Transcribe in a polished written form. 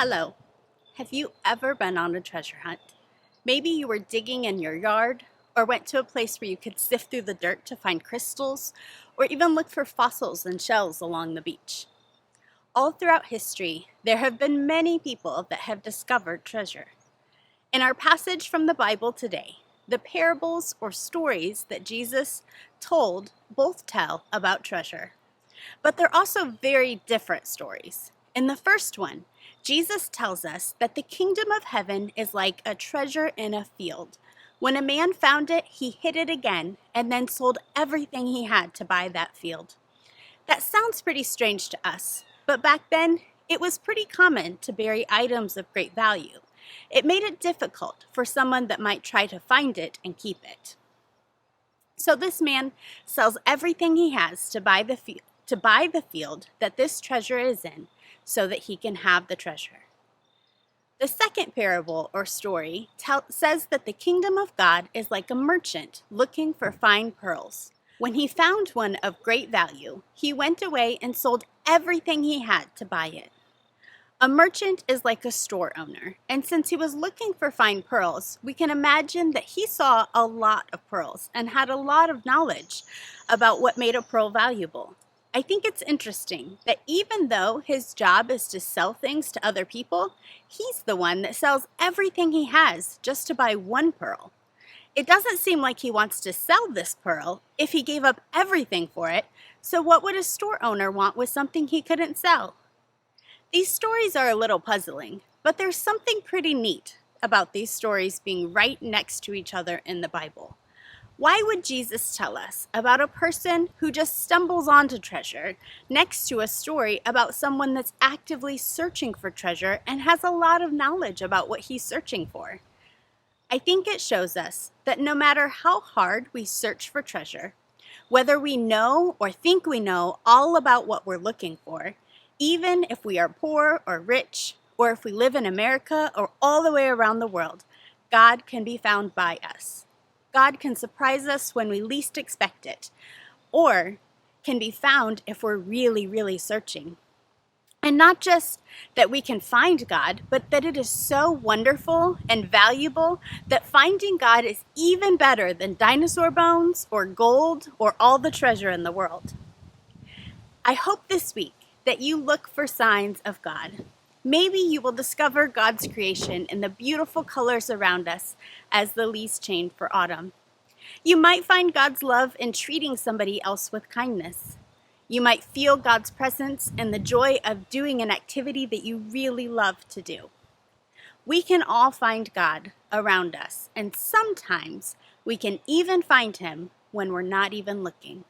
Hello. Have you ever been on a treasure hunt? Maybe you were digging in your yard, or went to a place where you could sift through the dirt to find crystals, or even look for fossils and shells along the beach. All throughout history, there have been many people that have discovered treasure. In our passage from the Bible today, the parables or stories that Jesus told both tell about treasure. But they're also very different stories. In the first one, Jesus tells us that the kingdom of heaven is like a treasure in a field. When a man found it, he hid it again and then sold everything he had to buy that field. That sounds pretty strange to us, but back then, it was pretty common to bury items of great value. It made it difficult for someone that might try to find it and keep it. So this man sells everything he has to buy the field that this treasure is in, so that he can have the treasure. The second parable or story says that the kingdom of God is like a merchant looking for fine pearls. When he found one of great value, he went away and sold everything he had to buy it. A merchant is like a store owner, and since he was looking for fine pearls, we can imagine that he saw a lot of pearls and had a lot of knowledge about what made a pearl valuable. I think it's interesting that even though his job is to sell things to other people, he's the one that sells everything he has just to buy one pearl. It doesn't seem like he wants to sell this pearl if he gave up everything for it, so what would a store owner want with something he couldn't sell? These stories are a little puzzling, but there's something pretty neat about these stories being right next to each other in the Bible. Why would Jesus tell us about a person who just stumbles onto treasure next to a story about someone that's actively searching for treasure and has a lot of knowledge about what he's searching for? I think it shows us that no matter how hard we search for treasure, whether we know or think we know all about what we're looking for, even if we are poor or rich, or if we live in America or all the way around the world, God can be found by us. God can surprise us when we least expect it, or can be found if we're really, really searching. And not just that we can find God, but that it is so wonderful and valuable that finding God is even better than dinosaur bones or gold or all the treasure in the world. I hope this week that you look for signs of God. Maybe you will discover God's creation in the beautiful colors around us as the leaves change for autumn. You might find God's love in treating somebody else with kindness. You might feel God's presence and the joy of doing an activity that you really love to do. We can all find God around us, and sometimes we can even find Him when we're not even looking.